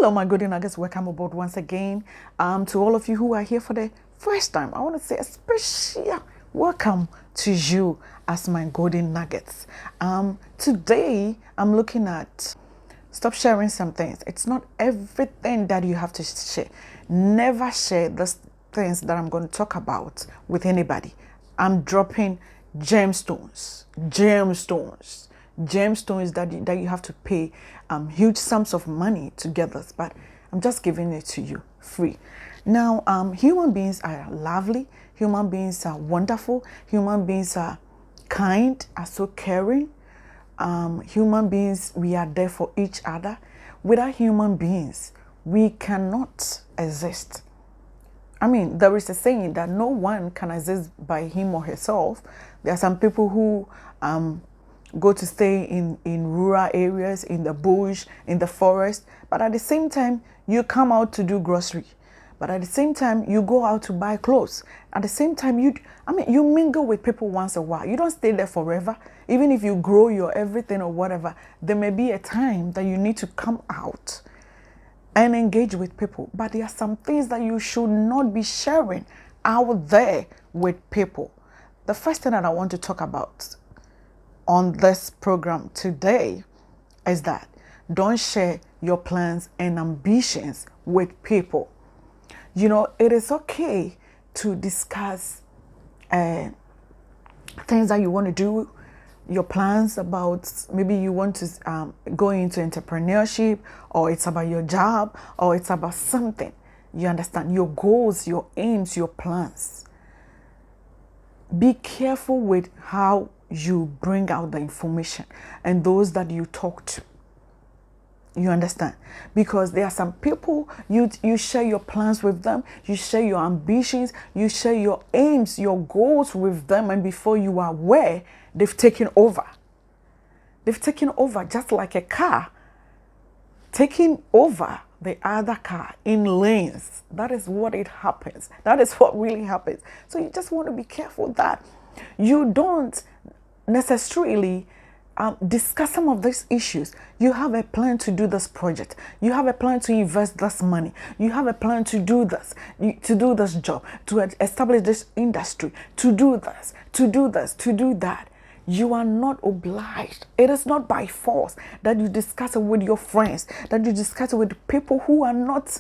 Hello, my good nuggets. Welcome aboard once again. To all of you who are here for the first time, I want to say a special welcome to you as my golden nuggets. Today, I'm looking at stop sharing some things. It's not everything that you have to share. Never share the things that I'm going to talk about with anybody. I'm dropping gemstones that you have to pay huge sums of money to get this, but I'm just giving it to you free. Now, human beings are lovely, human beings are wonderful, human beings are kind, are so caring. Human beings, we are there for each other. Without human beings, we cannot exist. I mean, there is a saying that no one can exist by him or herself. There are some people who go to stay in rural areas, in the bush, in the forest, but at the same time, you come out to do grocery. But at the same time, you go out to buy clothes. At the same time, you mingle with people once in a while. You don't stay there forever. Even if you grow your everything or whatever, there may be a time that you need to come out and engage with people. But there are some things that you should not be sharing out there with people. The first thing that I want to talk about on this program today is that don't share your plans and ambitions with people. You know, it is okay to discuss things that you want to do, your plans about maybe you want to go into entrepreneurship, or it's about your job, or it's about something. You understand your goals, your aims, your plans. Be careful with how you bring out the information and those that you talk to. You understand? Because there are some people, you share your plans with them, you share your ambitions, you share your aims, your goals with them, and before you are aware, they've taken over. They've taken over just like a car taking over the other car in lanes. That is what it happens. That is what really happens. So you just want to be careful that you don't necessarily discuss some of these issues. You have a plan to do this project. You have a plan to invest this money. You have a plan to do this, to do this job, to establish this industry, to do this, to do this, to do that. You are not obliged. It is not by force that you discuss it with your friends, that you discuss it with people who are not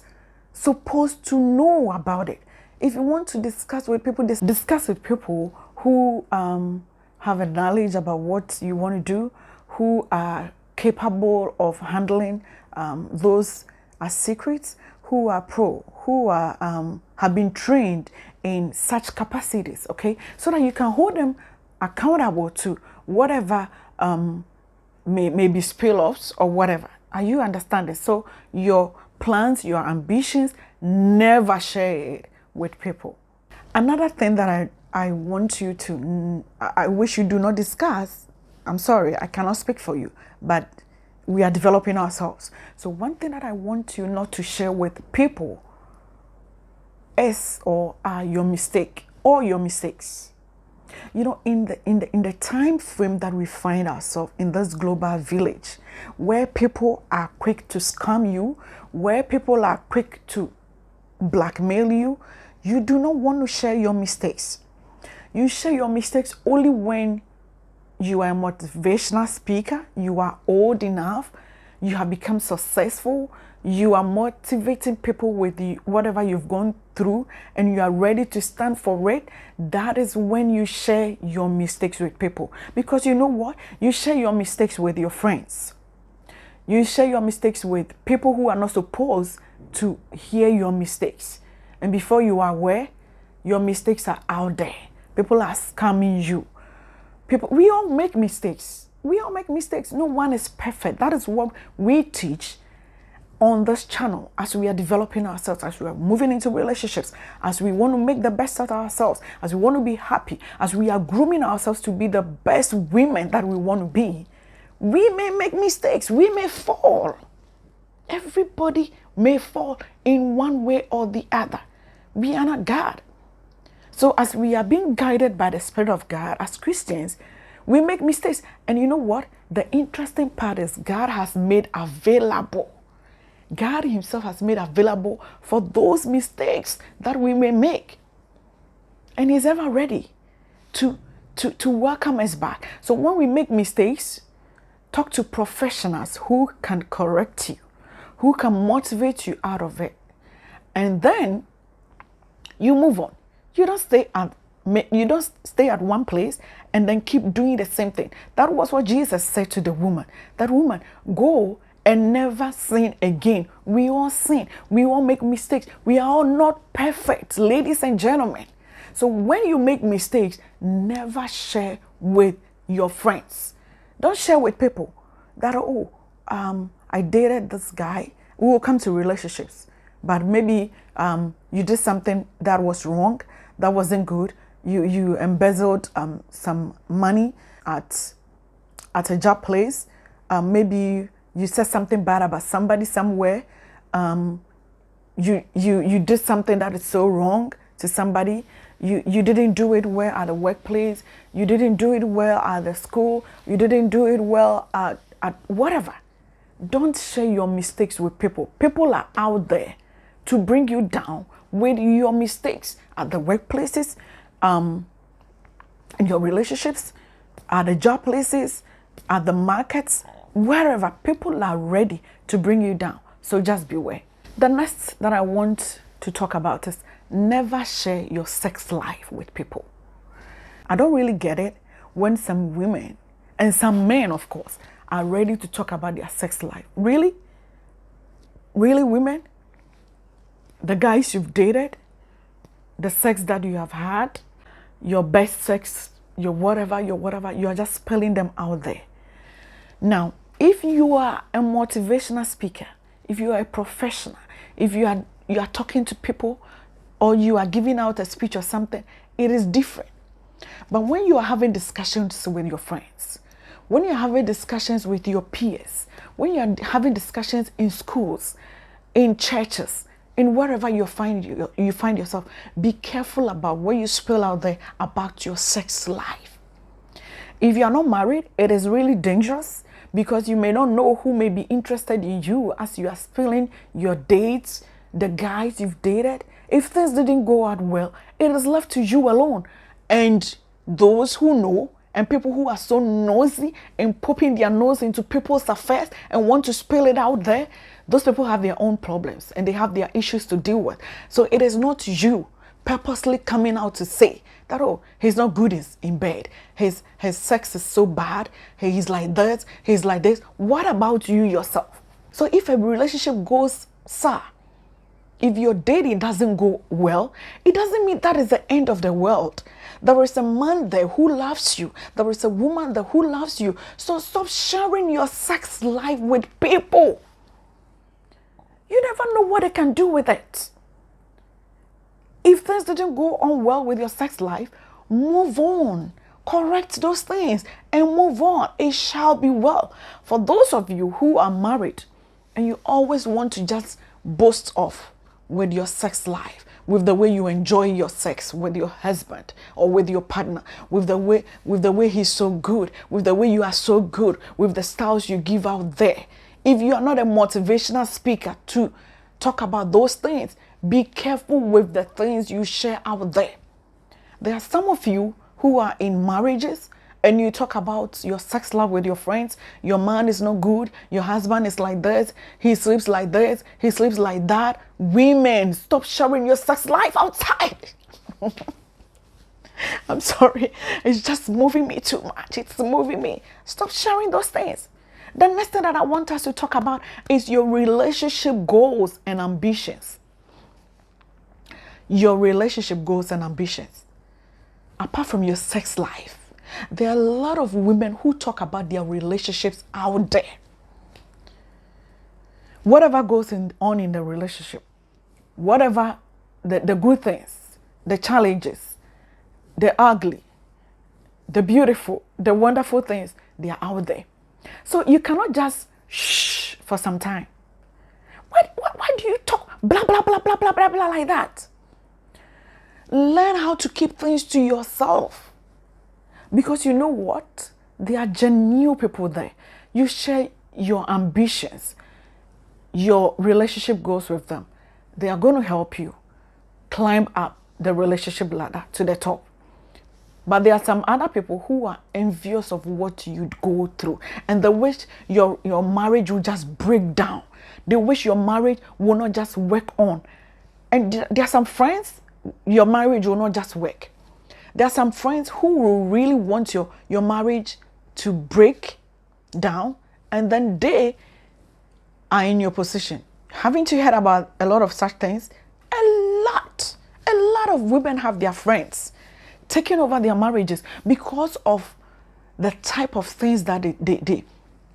supposed to know about it. If you want to discuss with people, discuss with people who have a knowledge about what you want to do, who are capable of handling those secrets, who are who are have been trained in such capacities, okay? So that you can hold them accountable to whatever may be spill-offs or whatever. Are you understanding? So your plans, your ambitions, never share it with people. Another thing that I want you to, I wish you do not discuss. I'm sorry, I cannot speak for you, but we are developing ourselves. So one thing that I want you not to share with people is or are your mistake or your mistakes. You know, in the time frame that we find ourselves in this global village, where people are quick to scam you, where people are quick to blackmail you, you do not want to share your mistakes. You share your mistakes only when you are a motivational speaker, you are old enough, you have become successful, you are motivating people with whatever you've gone through, and you are ready to stand for it. That is when you share your mistakes with people. Because you know what? You share your mistakes with your friends. You share your mistakes with people who are not supposed to hear your mistakes. And before you are aware, your mistakes are out there. People are scamming you. We all make mistakes. We all make mistakes. No one is perfect. That is what we teach on this channel as we are developing ourselves, as we are moving into relationships, as we want to make the best out of ourselves, as we want to be happy, as we are grooming ourselves to be the best women that we want to be. We may make mistakes. We may fall. Everybody may fall in one way or the other. We are not God. So as we are being guided by the Spirit of God as Christians, we make mistakes. And you know what? The interesting part is God has made available God himself has made available for those mistakes that we may make. And he's ever ready to welcome us back. So when we make mistakes, talk to professionals who can correct you, who can motivate you out of it. And then you move on. You don't stay at one place and then keep doing the same thing. That was what Jesus said to the woman. That woman, go and never sin again. We all sin. We all make mistakes. We are all not perfect, ladies and gentlemen. So when you make mistakes, never share with your friends. Don't share with people that, I dated this guy. We will come to relationships. But maybe you did something that was wrong, that wasn't good. You embezzled some money at a job place. Maybe you said something bad about somebody somewhere. You did something that is so wrong to somebody. You didn't do it well at the workplace. You didn't do it well at the school. You didn't do it well at whatever. Don't share your mistakes with people. People are out there to bring you down with your mistakes at the workplaces, in your relationships, at the job places, at the markets, wherever. People are ready to bring you down. So just beware. The next that I want to talk about is never share your sex life with people. I don't really get it when some women and some men, of course, are ready to talk about their sex life. Really? Really, women? The guys you've dated, the sex that you have had, your best sex, your whatever, you are just spilling them out there. Now, if you are a motivational speaker, if you are a professional, if you are talking to people, or you are giving out a speech or something, it is different. But when you are having discussions with your friends, when you're having discussions with your peers, when you're having discussions in schools, in churches, in wherever you find yourself, be careful about what you spill out there about your sex life. If you are not married, it is really dangerous because you may not know who may be interested in you as you are spilling your dates, the guys you've dated. If things didn't go out well, it is left to you alone. And those who know and people who are so nosy and popping their nose into people's affairs and want to spill it out there, those people have their own problems and they have their issues to deal with. So it is not you purposely coming out to say that, he's not good in bed. His sex is so bad. He's like this. He's like this. What about you yourself? So if a relationship goes sour, if your dating doesn't go well, it doesn't mean that is the end of the world. There is a man there who loves you. There is a woman there who loves you. So stop sharing your sex life with people. You never know what they can do with it. If things didn't go on well with your sex life, move on. Correct those things and move on. It shall be well. For those of you who are married and you always want to just boast off with your sex life, with the way you enjoy your sex with your husband or with your partner, with the way he's so good, with the way you are so good, with the styles you give out there. If you are not a motivational speaker to talk about those things, be careful with the things you share out there. There are some of you who are in marriages and you talk about your sex life with your friends. Your man is not good. Your husband is like this. He sleeps like this. He sleeps like that. Women, stop sharing your sex life outside. I'm sorry. It's just moving me too much. It's moving me. Stop sharing those things. The next thing that I want us to talk about is your relationship goals and ambitions. Your relationship goals and ambitions. Apart from your sex life, there are a lot of women who talk about their relationships out there. Whatever goes on in the relationship, whatever the good things, the challenges, the ugly, the beautiful, the wonderful things, they are out there. So you cannot just shh for some time. Why do you talk blah, blah, blah, blah, blah, blah, blah like that? Learn how to keep things to yourself. Because you know what? There are genuine people there. You share your ambitions. your relationship goes with them, they are going to help you climb up the relationship ladder to the top. But there are some other people who are envious of what you go through, and they wish your marriage will just break down. They wish your marriage will not just work on. And there are some friends, your marriage will not just work. There are some friends who will really want your marriage to break down, and then they are in your position. Haven't you heard about a lot of such things? A lot of women have their friends taking over their marriages because of the type of things that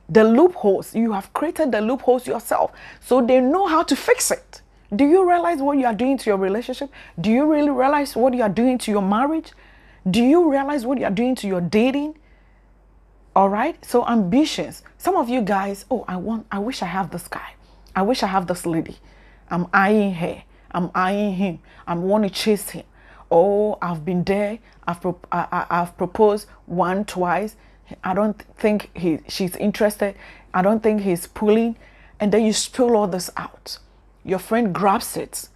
the loopholes. You have created the loopholes yourself, so they know how to fix it. Do you realize what you are doing to your relationship? Do you really realize what you are doing to your marriage? Do you realize what you are doing to your dating? All right. So ambitions. Some of you guys, oh, I wish I have this guy. I wish I have this lady. I'm eyeing her. I'm eyeing him. I want to chase him. Oh, I've been there. I've proposed one, twice. I don't think she's interested. I don't think he's pulling. And then you spill all this out. Your friend grabs it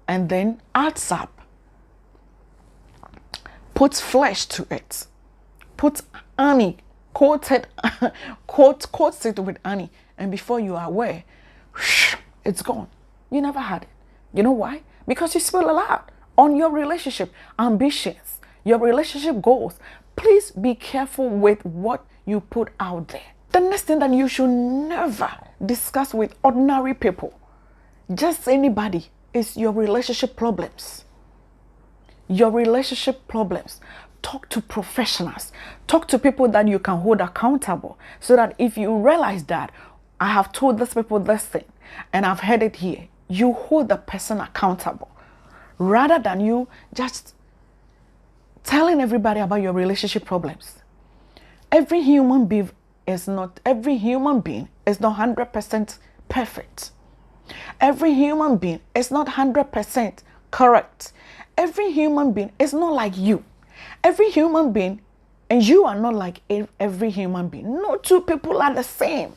and then adds up, puts flesh to it, puts honey, coats it with honey, and before you are aware, it's gone. You never had it. You know why? Because you spill a lot on your relationship ambitions, your relationship goals. Please be careful with what you put out there. The next thing that you should never discuss with ordinary people, just anybody, is your relationship problems. Your relationship problems. Talk to professionals. Talk to people that you can hold accountable, so that if you realize that I have told this people this thing and I've heard it here, you hold the person accountable, rather than you just telling everybody about your relationship problems. Every human being is not 100% perfect. Every human being is not 100% correct. Every human being is not like you. Every human being, and you are not like every human being. No two people are the same.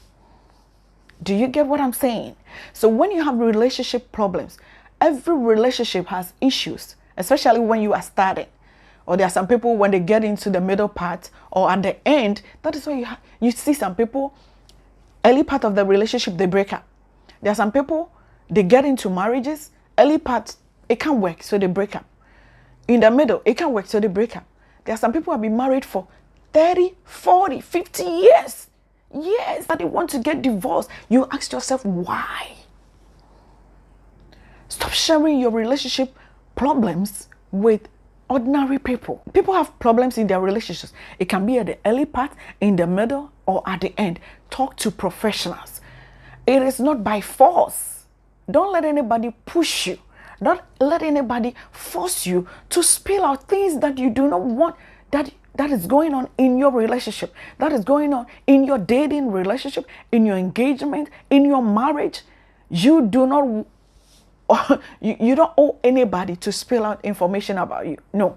Do you get what I'm saying? So when you have relationship problems, every relationship has issues, especially when you are starting. Or there are some people, when they get into the middle part or at the end, that is why you see some people, early part of the relationship, they break up. There are some people, they get into marriages, early part, it can't work, so they break up. In the middle, it can't work, so they break up. There are some people who have been married for 30, 40, 50 years. Yes, but they want to get divorced. You ask yourself, why? Stop sharing your relationship problems with ordinary people. People have problems in their relationships. It can be at the early part, in the middle, or at the end. Talk to professionals. It is not by force. Don't let anybody push you. Don't let anybody force you to spill out things that you do not want, that is going on in your relationship, that is going on in your dating relationship, in your engagement, in your marriage. You do not, you don't owe anybody to spill out information about you. No.